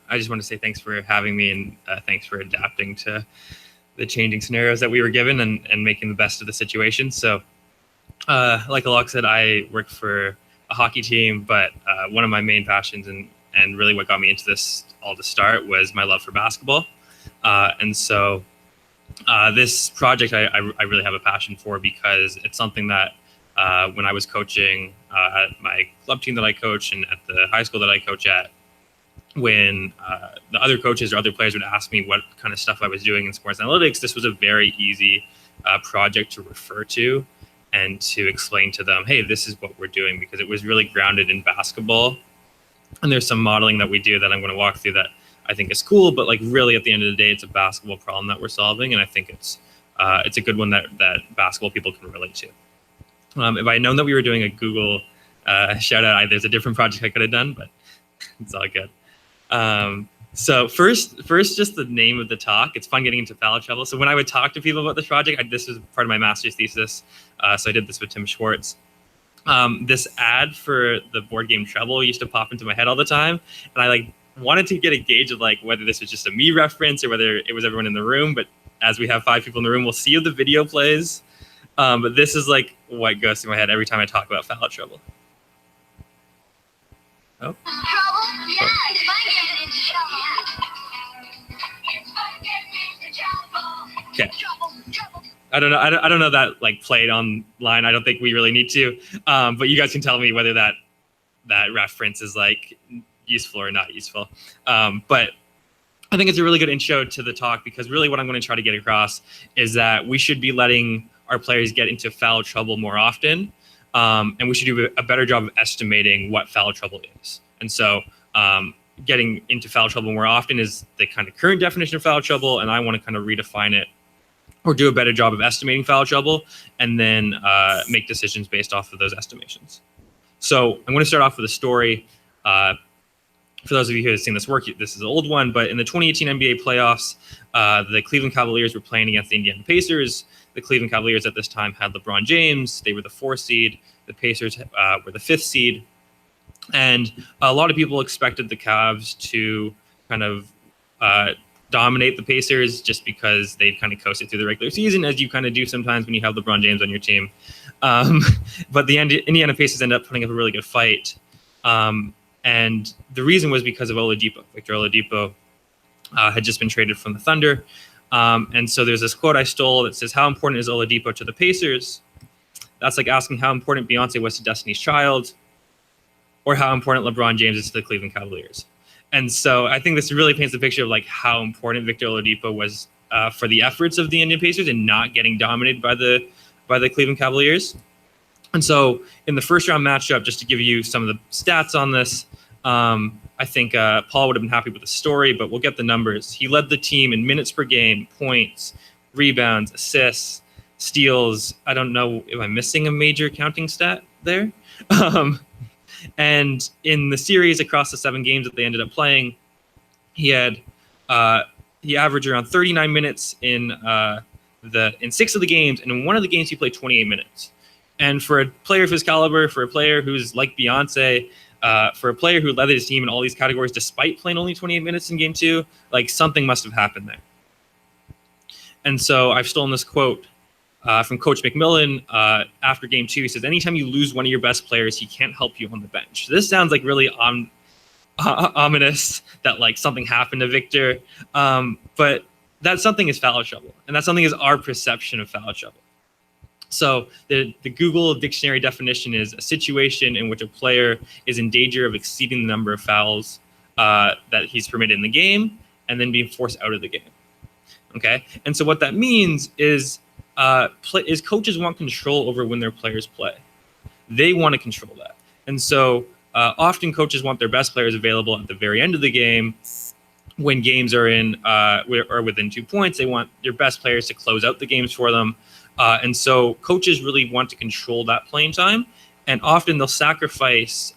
I just want to say thanks for having me, and thanks for adapting to the changing scenarios that we were given and making the best of the situation. So, like Alok said, I work for a hockey team, but one of my main passions and really what got me into this all to start was my love for basketball. And so this project I really have a passion for, because it's something that when I was coaching at my club team that I coach and at the high school that I coach at, when the other coaches or other players would ask me what kind of stuff I was doing in sports analytics, this was a very easy project to refer to and to explain to them, hey, this is what we're doing, because it was really grounded in basketball. And there's some modeling that we do that I'm going to walk through that I think is cool, but like really at the end of the day, it's a basketball problem that we're solving. And I think it's a good one that basketball people can relate to. If I had known that we were doing a Google shout out, there's a different project I could have done, but it's all good. So first, just the name of the talk. It's fun getting into foul trouble. So when I would talk to people about this project, this was part of my master's thesis. So I did this with Tim Schwartz. This ad for the board game Trouble used to pop into my head all the time, and I wanted to get a gauge of whether this was just a me reference or whether it was everyone in the room. But as we have 5 people in the room, we'll see if the video plays. But this is what goes through my head every time I talk about foul trouble. Oh. Trouble? Yeah, it's fun getting into trouble. Okay. I don't know that played online. I don't think we really need to. But you guys can tell me whether that reference is useful or not useful. But I think it's a really good intro to the talk, because really what I'm going to try to get across is that we should be letting our players get into foul trouble more often. And we should do a better job of estimating what foul trouble is. And so getting into foul trouble more often is the kind of current definition of foul trouble, and I want to kind of redefine it or do a better job of estimating foul trouble, and then make decisions based off of those estimations. So I'm going to start off with a story. For those of you who have seen this work, this is an old one, but in the 2018 NBA playoffs, the Cleveland Cavaliers were playing against the Indiana Pacers. The Cleveland Cavaliers at this time had LeBron James. They were the 4th seed. The Pacers were the 5th seed. And a lot of people expected the Cavs to kind of dominate the Pacers just because they'd kind of coasted through the regular season, as you kind of do sometimes when you have LeBron James on your team. But the Indiana Pacers ended up putting up a really good fight. And the reason was because of Oladipo. Victor Oladipo had just been traded from the Thunder. And so there's this quote I stole that says, "How important is Oladipo to the Pacers?" That's like asking how important Beyonce was to Destiny's Child, or how important LeBron James is to the Cleveland Cavaliers. And so I think this really paints the picture of how important Victor Oladipo was for the efforts of the Indiana Pacers and not getting dominated by the Cleveland Cavaliers. And so in the first round matchup, just to give you some of the stats on this, I think Paul would have been happy with the story, but we'll get the numbers. He led the team in minutes per game, points, rebounds, assists, steals. I don't know if I'm missing a major counting stat there. And in the series across the 7 games that they ended up playing, he averaged around 39 minutes in 6 of the games, and in one of the games he played 28 minutes. And for a player of his caliber, for a player who's like Beyonce, for a player who led his team in all these categories despite playing only 28 minutes in game 2, something must have happened there. And so I've stolen this quote from Coach McMillan after game 2. He says, "Anytime you lose one of your best players, he can't help you on the bench." This sounds really ominous that something happened to Victor, but that something is foul trouble, and that something is our perception of foul trouble. So the Google dictionary definition is a situation in which a player is in danger of exceeding the number of fouls that he's permitted in the game and then being forced out of the game. Okay, and so what that means is coaches want control over when their players play. They want to control that, and so often coaches want their best players available at the very end of the game. When games are in or within 2 points, they want their best players to close out the games for them. And so coaches really want to control that playing time, and often they'll sacrifice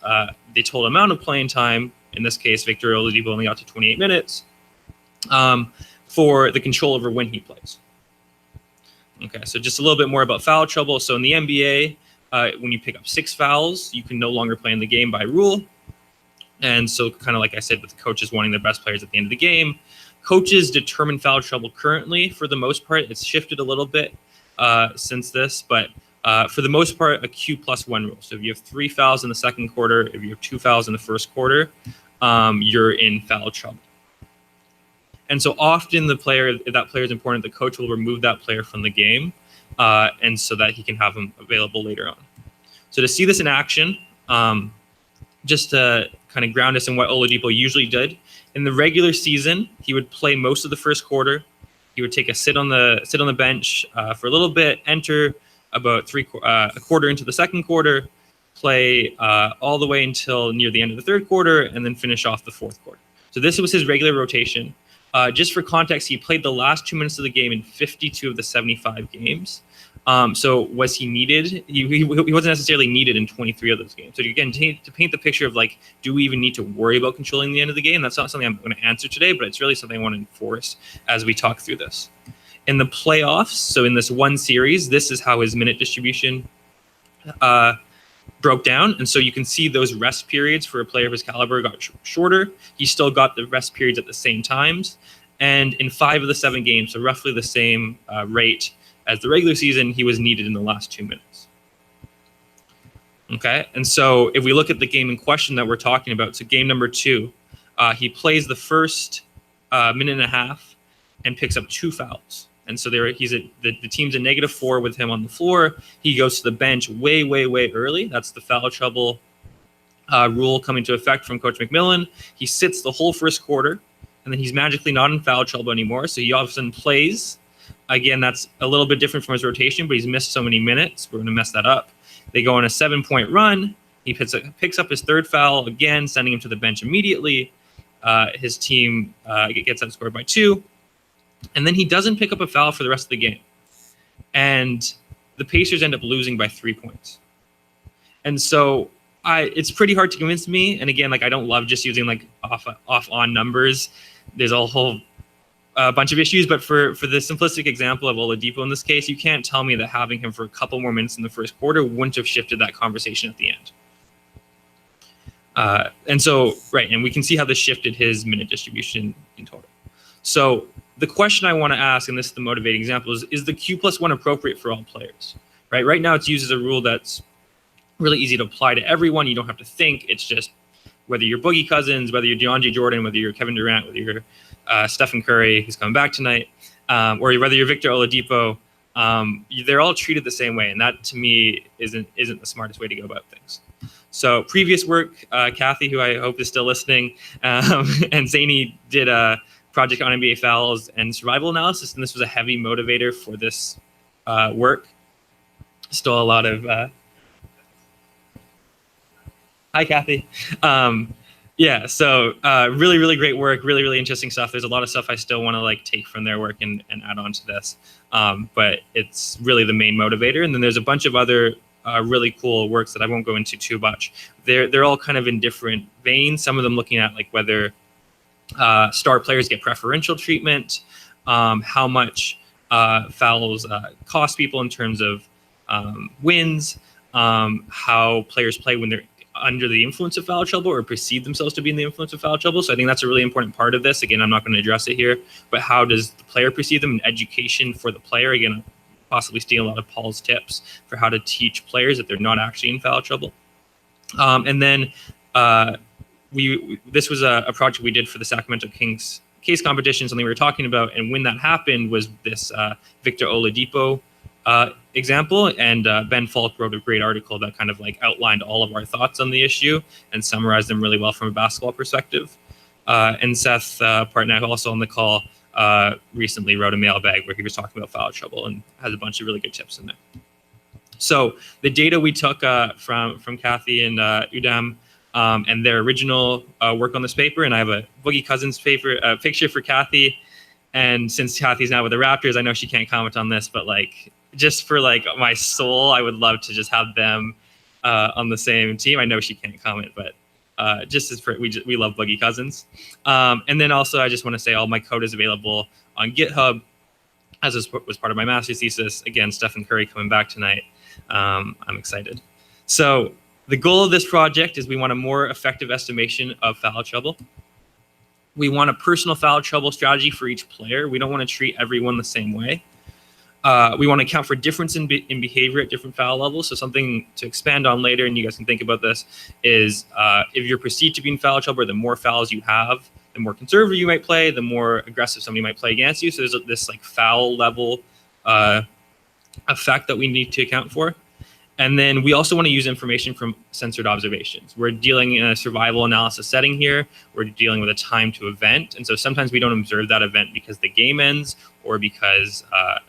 the total amount of playing time. In this case, Victor Oladipo only got to 28 minutes for the control over when he plays. Okay, so just a little bit more about foul trouble. So in the NBA, when you pick up 6 fouls, you can no longer play in the game by rule. And so kind of like I said, with the coaches wanting their best players at the end of the game, coaches determine foul trouble currently. For the most part, it's shifted a little bit since this, but for the most part, a Q+1 rule. So if you have 3 fouls in the second quarter, if you have 2 fouls in the first quarter, you're in foul trouble. And so often if that player is important, the coach will remove that player from the game, and so that he can have him available later on. So to see this in action, just to kind of ground us in what Oladipo usually did, in the regular season, he would play most of the first quarter. He would take a sit on the bench for a little bit, enter about a quarter into the second quarter, play all the way until near the end of the third quarter, and then finish off the fourth quarter. So this was his regular rotation. Just for context, he played the last 2 minutes of the game in 52 of the 75 games. So was he needed? He wasn't necessarily needed in 23 of those games. So again, to paint the picture of like, do we even need to worry about controlling the end of the game? That's not something I'm going to answer today, but it's really something I want to enforce as we talk through this. In the playoffs, so in this one series, this is how his minute distribution broke down. And so you can see those rest periods for a player of his caliber got shorter. He still got the rest periods at the same times. And in 5 of the 7 games, so roughly the same rate as the regular season, he was needed in the last 2 minutes. Okay, and so if we look at the game in question that we're talking about, so game number 2, he plays the first minute and a half and picks up 2 fouls. And so the team's a -4 with him on the floor. He goes to the bench way early. That's the foul trouble rule coming to effect from Coach McMillan. He sits the whole first quarter, and then he's magically not in foul trouble anymore. So he all of a sudden plays. Again, that's a little bit different from his rotation, but he's missed so many minutes. We're going to mess that up. They go on a 7-point run. He picks up his 3rd foul, again, sending him to the bench immediately. His team gets outscored by 2. And then he doesn't pick up a foul for the rest of the game. And the Pacers end up losing by 3 points. And so it's pretty hard to convince me. And again, like I don't love just using like off-on numbers. There's a whole bunch of issues. But for the simplistic example of Oladipo in this case, you can't tell me that having him for a couple more minutes in the first quarter wouldn't have shifted that conversation at the end. And so, right, and we can see how this shifted his minute distribution in total. So the question I want to ask, and this is the motivating example, is the Q+1 appropriate for all players? Right? Right now it's used as a rule that's really easy to apply to everyone. You don't have to think. It's just whether you're Boogie Cousins, whether you're DeAndre Jordan, whether you're Kevin Durant, whether you're Stephen Curry, who's coming back tonight, or whether you're Victor Oladipo, they're all treated the same way. And that, to me, isn't the smartest way to go about things. So previous work, Kathy, who I hope is still listening, and Zany did a project on NBA fouls and survival analysis, and this was a heavy motivator for this work. Still a lot of hi, Kathy. Yeah, so really great work, really interesting stuff. There's a lot of stuff I still want to like take from their work and add on to this, but it's really the main motivator. And then there's a bunch of other really cool works that I won't go into too much. They're all kind of in different veins. Some of them looking at like whether star players get preferential treatment, how much fouls cost people in terms of wins, how players play when they're under the influence of foul trouble or perceive themselves to be in the influence of foul trouble. So I think that's a really important part of this. Again, I'm not going to address it here, but how does the player perceive them, and education for the player? Again, possibly stealing a lot of Paul's tips for how to teach players that they're not actually in foul trouble. And then this was a project we did for the Sacramento Kings case competition, something we were talking about. And when that happened was this Victor Oladipo example. And Ben Falk wrote a great article that kind of like outlined all of our thoughts on the issue and summarized them really well from a basketball perspective. And Seth Partnett, also on the call, recently wrote a mailbag where he was talking about foul trouble and has a bunch of really good tips in there. So the data we took from Kathy and Udam and their original work on this paper, and I have a Boogie Cousins picture for Kathy. And since Kathy's now with the Raptors, I know she can't comment on this, but like just for like my soul, I would love to just have them on the same team. I know she can't comment, but just as for we love Boogie Cousins. And then also I just want to say all my code is available on GitHub, as was part of my master's thesis. Again, Stephen Curry coming back tonight. I'm excited. So The goal of this project is we want a more effective estimation of foul trouble. We want a personal foul trouble strategy for each player. We don't want to treat everyone the same way. We want to account for difference in behavior at different foul levels. So something to expand on later, and you guys can think about this, is if you're perceived to be in foul trouble, the more fouls you have, the more conservative you might play, the more aggressive somebody might play against you. So there's this like foul level effect that we need to account for. And then we also want to use information from censored observations. We're dealing in a survival analysis setting here. We're dealing with a time to event. And so sometimes we don't observe that event because the game ends or because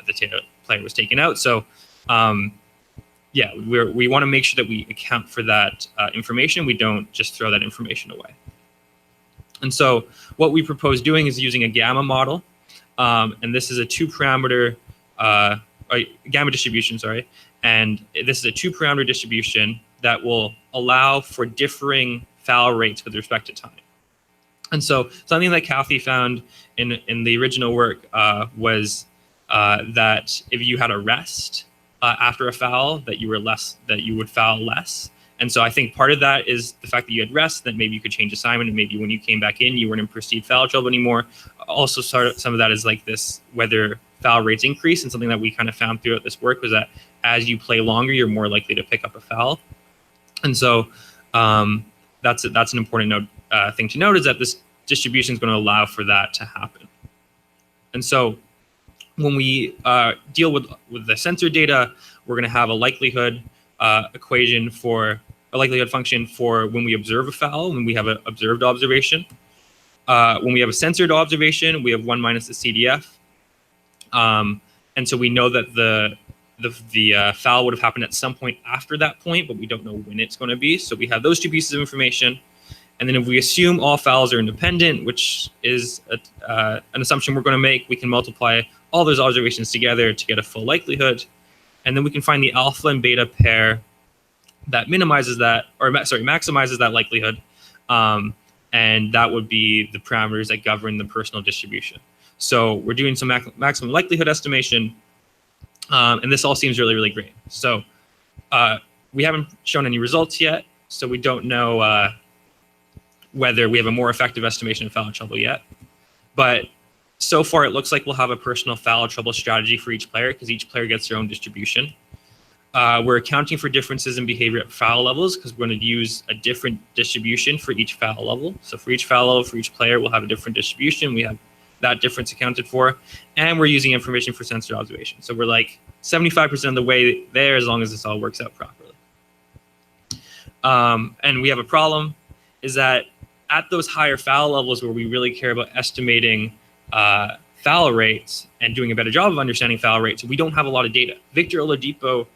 the player was taken out. So yeah, we want to make sure that we account for that information. We don't just throw that information away. And so what we propose doing is using a gamma model. And this is a two-parameter gamma distribution, sorry. And this is a two-parameter distribution that will allow for differing foul rates with respect to time. And so something that Kathy found in the original work was that if you had a rest after a foul, that you would foul less. And so I think part of that is the fact that you had rest, that maybe you could change assignment, and maybe when you came back in, you weren't in perceived foul trouble anymore. Also, some of that is like this, whether foul rates increase, and something that we kind of found throughout this work was that as you play longer, you're more likely to pick up a foul. And so that's an important thing to note, is that this distribution is going to allow for that to happen. And so when we deal with the sensor data, we're going to have a likelihood equation for a likelihood function for when we observe a foul, when we have an observed observation. When we have a censored observation, we have 1 minus the CDF. And so we know that the foul would have happened at some point after that point, but we don't know when it's going to be. So we have those two pieces of information. And then if we assume all fouls are independent, which is an assumption we're going to make, we can multiply all those observations together to get a full likelihood. And then we can find the alpha and beta pair that minimizes that, or sorry, maximizes that likelihood. And that would be the parameters that govern the personal distribution. So we're doing some maximum likelihood estimation. And this all seems really, really great. So we haven't shown any results yet, so we don't know whether we have a more effective estimation of foul trouble yet. But so far, it looks like we'll have a personal foul trouble strategy for each player, because each player gets their own distribution. We're accounting for differences in behavior at foul levels, because we're going to use a different distribution for each foul level. So for each foul level, for each player, we'll have a different distribution. We have that difference accounted for. And we're using information for censored observation. So we're like 75% of the way there, as long as this all works out properly. And we have a problem, is that at those higher foul levels where we really care about estimating foul rates and doing a better job of understanding foul rates, we don't have a lot of data. Victor Oladipo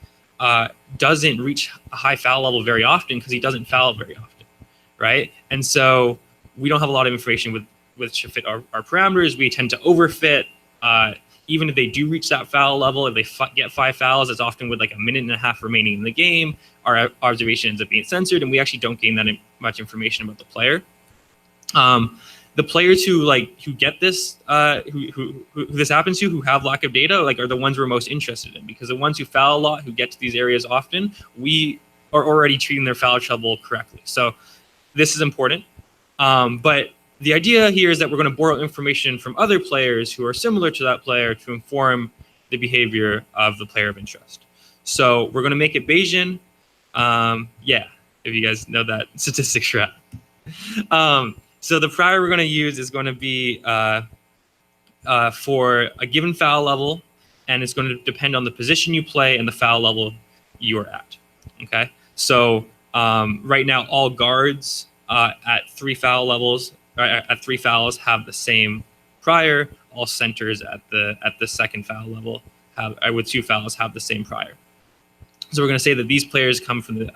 doesn't reach a high foul level very often because he doesn't foul very often, right? And so we don't have a lot of information which fit our parameters. We tend to overfit. Even if they do reach that foul level, if they get 5 fouls, it's often with like a minute and a half remaining in the game. Our observation ends up being censored, and we actually don't gain that much information about the player. The players who get this, who this happens to, who have lack of data, are the ones we're most interested in, because the ones who foul a lot, who get to these areas often, we are already treating their foul trouble correctly. So this is important. But the idea here is that we're going to borrow information from other players who are similar to that player to inform the behavior of the player of interest. So we're going to make it Bayesian. Yeah, if you guys know that statistics right. So the prior we're going to use is going to be for a given foul level, and it's going to depend on the position you play and the foul level you are at. Okay, so right now all guards at 3 foul levels, at 3 fouls, have the same prior. All centers at the second foul level with 2 fouls have the same prior. So we're going to say that these players come from the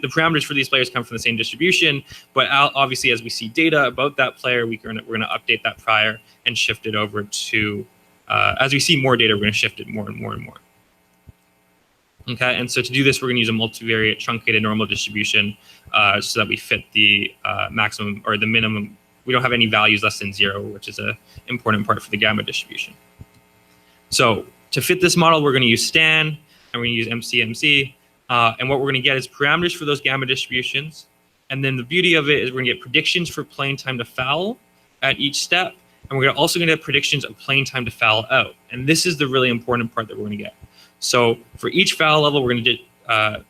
parameters for these players come from the same distribution, but obviously as we see data about that player, we're going to update that prior and shift it over to, as we see more data, we're going to shift it more and more and more. Okay, and so to do this, we're going to use a multivariate truncated normal distribution so that we fit the maximum or the minimum. We don't have any values less than 0, which is an important part for the gamma distribution. So to fit this model, we're going to use Stan, and we're going to use MCMC. And what we're going to get is parameters for those gamma distributions. And then the beauty of it is we're going to get predictions for playing time to foul at each step. And we're also going to get predictions of playing time to foul out. And this is the really important part that we're going to get. So for each foul level, we're going to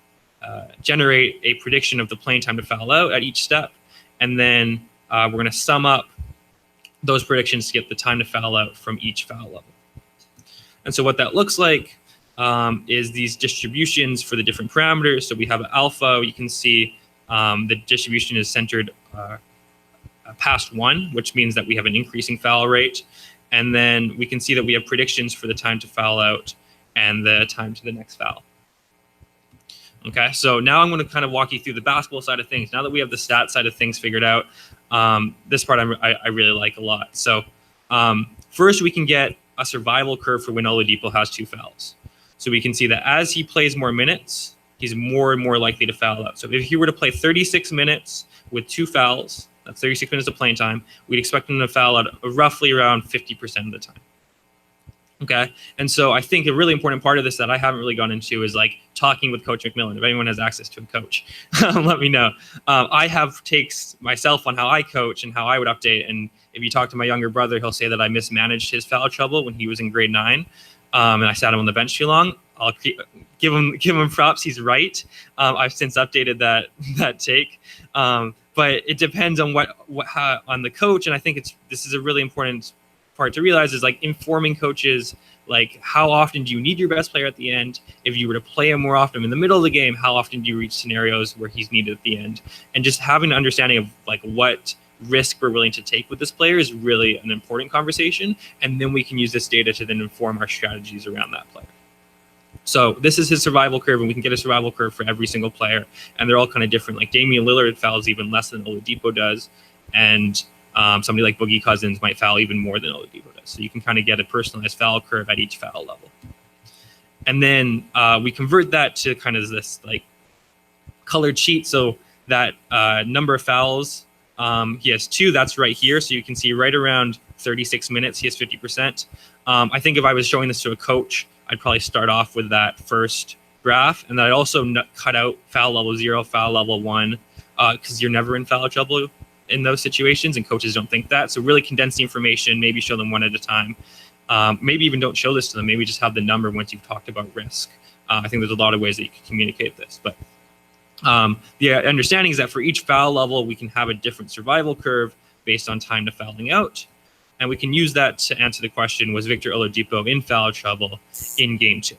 generate a prediction of the playing time to foul out at each step. And then we're going to sum up those predictions to get the time to foul out from each foul level. And so what that looks like is these distributions for the different parameters. So we have alpha. You can see the distribution is centered past 1, which means that we have an increasing foul rate. And then we can see that we have predictions for the time to foul out and the time to the next foul. Okay, so now I'm going to kind of walk you through the basketball side of things. Now that we have the stat side of things figured out, this part I really like a lot. So first we can get a survival curve for when Oladipo has 2 fouls. So we can see that as he plays more minutes, he's more and more likely to foul out. So if he were to play 36 minutes with 2 fouls, that's 36 minutes of playing time, we'd expect him to foul out roughly around 50% of the time. Okay, and so I think a really important part of this that I haven't really gone into is like talking with Coach McMillan. If anyone has access to a coach, let me know. I have takes myself on how I coach and how I would update. And if you talk to my younger brother, he'll say that I mismanaged his foul trouble when he was in grade 9, and I sat him on the bench too long. I'll give him props. He's right. I've since updated that take, but it depends on how, on the coach. And I think this is a really important part to realize is like informing coaches, like how often do you need your best player at the end? If you were to play him more often in the middle of the game, how often do you reach scenarios where he's needed at the end? And just having an understanding of like what risk we're willing to take with this player is really an important conversation. And then we can use this data to then inform our strategies around that player. So this is his survival curve, and we can get a survival curve for every single player. And they're all kind of different. Like Damian Lillard fouls even less than Oladipo does. And somebody like Boogie Cousins might foul even more than Oladipo does. So you can kind of get a personalized foul curve at each foul level. And then we convert that to kind of this like colored sheet. So that number of fouls, he has 2, that's right here. So you can see right around 36 minutes, he has 50%. I think if I was showing this to a coach, I'd probably start off with that first graph. And then I'd also cut out foul level 0, foul level 1, because you're never in foul trouble in those situations, and coaches don't think that. So really condense the information, maybe show them one at a time. Maybe even don't show this to them. Maybe just have the number once you've talked about risk. I think there's a lot of ways that you can communicate this. But the understanding is that for each foul level, we can have a different survival curve based on time to fouling out. And we can use that to answer the question, was Victor Oladipo in foul trouble in game 2?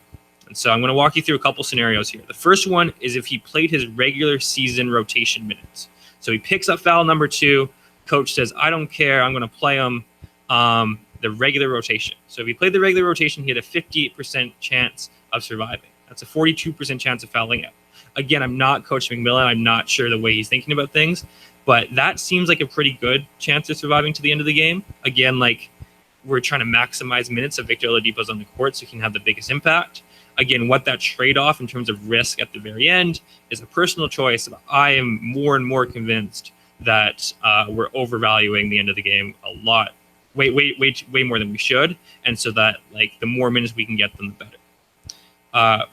And so I'm going to walk you through a couple scenarios here. The first one is if he played his regular season rotation minutes. So he picks up foul number 2. Coach says, I don't care. I'm going to play him the regular rotation. So if he played the regular rotation, he had a 58% chance of surviving. That's a 42% chance of fouling out. Again, I'm not Coach McMillan. I'm not sure the way he's thinking about things, but that seems like a pretty good chance of surviving to the end of the game. Again, like we're trying to maximize minutes of Victor Oladipo's on the court so he can have the biggest impact. Again, what that trade-off in terms of risk at the very end is a personal choice. I am more and more convinced that we're overvaluing the end of the game a lot, way more than we should. And so that like the more minutes we can get them, the better.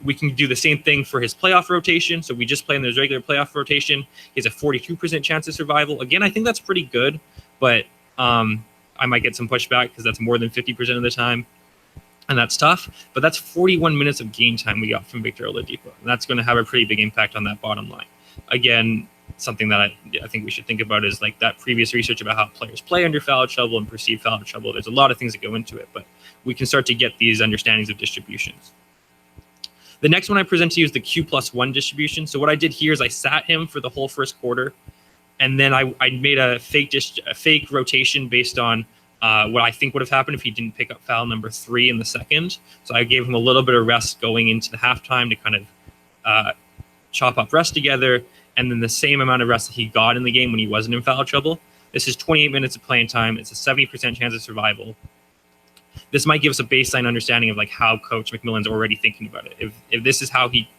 We can do the same thing for his playoff rotation. So we just play in his regular playoff rotation. He has a 42% chance of survival. Again, I think that's pretty good, but I might get some pushback because that's more than 50% of the time. And that's tough, but that's 41 minutes of game time we got from Victor Oladipo. And that's going to have a pretty big impact on that bottom line. Again, something that I think we should think about is like that previous research about how players play under foul trouble and perceive foul trouble. There's a lot of things that go into it, but we can start to get these understandings of distributions. The next one I present to you is the Q+1 distribution. So what I did here is I sat him for the whole first quarter, and then I made a fake rotation based on what I think would have happened if he didn't pick up foul number 3 in the second. So I gave him a little bit of rest going into the halftime to kind of chop up rest together, and then the same amount of rest that he got in the game when he wasn't in foul trouble. This is 28 minutes of playing time. It's a 70% chance of survival. This might give us a baseline understanding of like how Coach McMillan's already thinking about it. If this is how he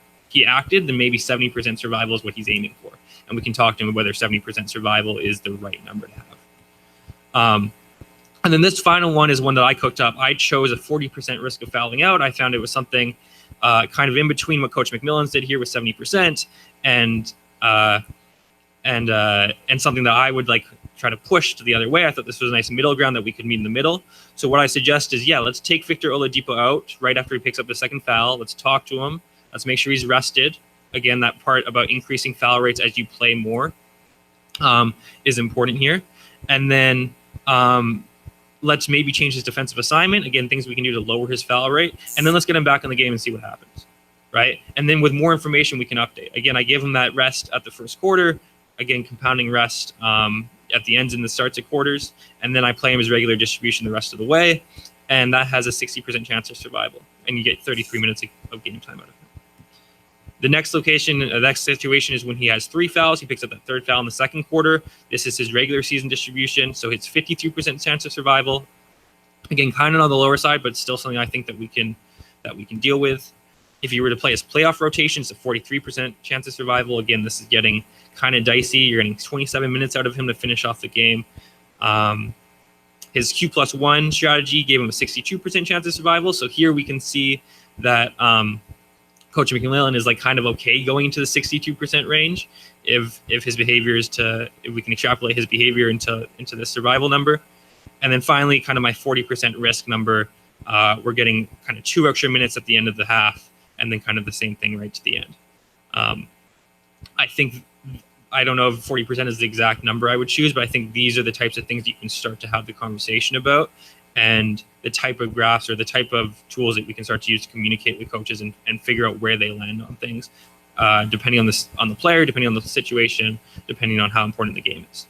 acted, then maybe 70% survival is what he's aiming for. And we can talk to him whether 70% survival is the right number to have. And then this final one is one that I cooked up. I chose a 40% risk of fouling out. I found it was something kind of in between what Coach McMillan's did here with 70% and something that I would like try to push to the other way. I thought this was a nice middle ground that we could meet in the middle. So what I suggest is, let's take Victor Oladipo out right after he picks up the second foul. Let's talk to him. Let's make sure he's rested. Again, that part about increasing foul rates as you play more is important here. And then let's maybe change his defensive assignment. Again, things we can do to lower his foul rate. And then let's get him back in the game and see what happens, right? And then with more information, we can update. Again, I gave him that rest at the first quarter. Again, compounding rest at the ends and the starts of quarters. And then I play him his regular distribution the rest of the way. And that has a 60% chance of survival. And you get 33 minutes of game time out of him. The next situation is when he has 3 fouls. He picks up that third foul in the second quarter. This is his regular season distribution. So it's 52% chance of survival. Again, kind of on the lower side, but still something I think that we can deal with. If you were to play his playoff rotation, it's a 43% chance of survival. Again, this is getting kind of dicey. You're getting 27 minutes out of him to finish off the game. His Q+1 strategy gave him a 62% chance of survival. So here we can see that Coach McMillan is like kind of okay going into the 62% range if his behavior is if we can extrapolate his behavior into the survival number. And then finally, kind of my 40% risk number, we're getting kind of 2 extra minutes at the end of the half, and then kind of the same thing right to the end. I don't know if 40% is the exact number I would choose, but I think these are the types of things you can start to have the conversation about, and the type of graphs or the type of tools that we can start to use to communicate with coaches and figure out where they land on things, depending on the player, depending on the situation, depending on how important the game is.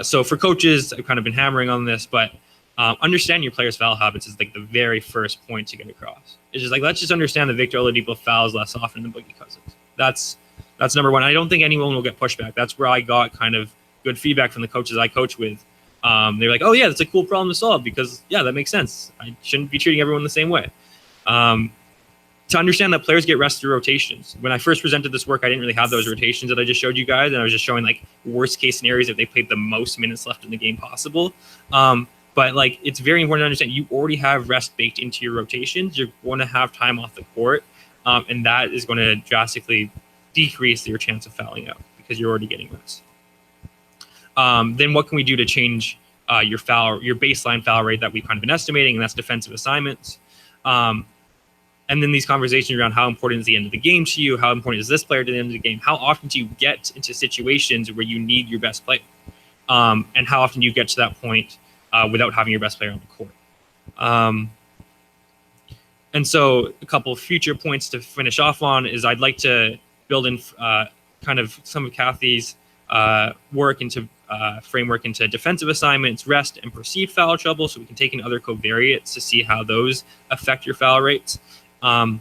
So for coaches, I've kind of been hammering on this, but understand your players' foul habits is like the very first point to get across. It's just like, let's just understand that Victor Oladipo fouls less often than Boogie Cousins. That's number one. I don't think anyone will get pushback. That's where I got kind of good feedback from the coaches I coach with. They're like, oh yeah, that's a cool problem to solve because that makes sense. I shouldn't be treating everyone the same way. To understand that players get rest through rotations. When I first presented this work, I didn't really have those rotations that I just showed you guys, and I was just showing like worst case scenarios if they played the most minutes left in the game possible. But like, it's very important to understand you already have rest baked into your rotations. You're going to have time off the court, and that is going to drastically decrease your chance of fouling out because you're already getting rest. Then what can we do to change your baseline foul rate that we've kind of been estimating, and that's defensive assignments. And then these conversations around how important is the end of the game to you, how important is this player to the end of the game, how often do you get into situations where you need your best player, and how often do you get to that point without having your best player on the court. And so a couple of future points to finish off on is I'd like to build in kind of some of Kathy's work into framework into defensive assignments, rest, and perceived foul trouble, so we can take in other covariates to see how those affect your foul rates. That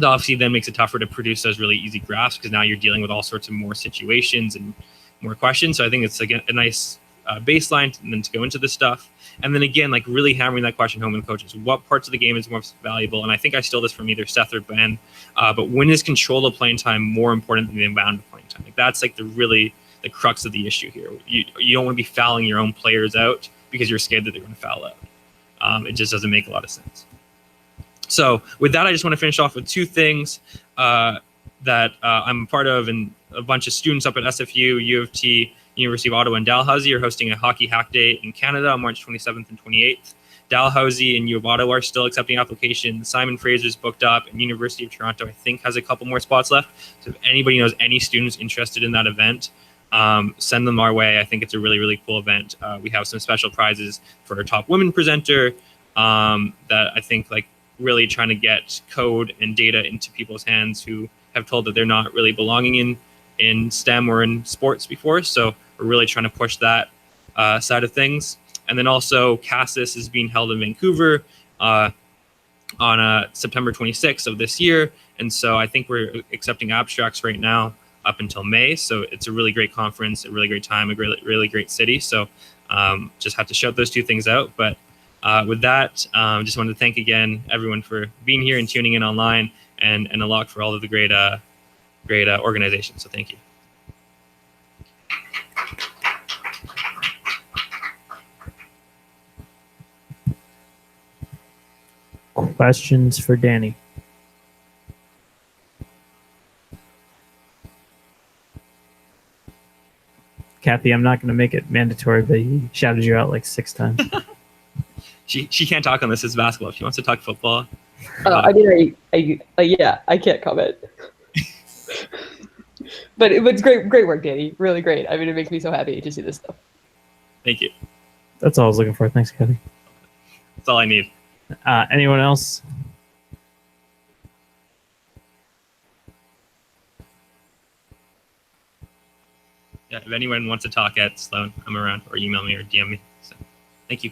obviously then makes it tougher to produce those really easy graphs because now you're dealing with all sorts of more situations and more questions. So I think it's like a nice baseline and then to go into this stuff. And then again, like really hammering that question home with coaches. What parts of the game is most valuable? And I think I stole this from either Seth or Ben, but when is control of playing time more important than the amount of playing time? Like that's like the crux of the issue here. You don't want to be fouling your own players out because you're scared that they're going to foul out. It just doesn't make a lot of sense. So with that, I just want to finish off with 2 things that I'm a part of, and a bunch of students up at SFU, U of T, University of Ottawa, and Dalhousie are hosting a hockey hack day in Canada on March 27th and 28th. Dalhousie and U of Ottawa are still accepting applications. Simon Fraser's booked up, and University of Toronto, I think, has a couple more spots left. So if anybody knows any students interested in that event, send them our way. I think it's a really, really cool event. We have some special prizes for our top women presenter that I think like really trying to get code and data into people's hands who have told that they're not really belonging in STEM or in sports before. So we're really trying to push that side of things. And then also CASIS is being held in Vancouver on September 26th of this year. And so I think we're accepting abstracts right now up until May. So it's a really great conference, a really great time, a really great city. So just have to shout those 2 things out. But with that, just wanted to thank again everyone for being here and tuning in online, and Alok for all of the great organization. So thank you. questions for Dani? Kathy, I'm not going to make it mandatory, but he shouted you out like 6 times. She can't talk on this. It's basketball. If she wants to talk football. I mean, I can't comment. But it was great work, Dani. Really great. I mean, it makes me so happy to see this stuff. Thank you. That's all I was looking for. Thanks, Kathy. That's all I need. Anyone else? Yeah, if anyone wants to talk at Sloan, I'm around, or email me or DM me. So, thank you.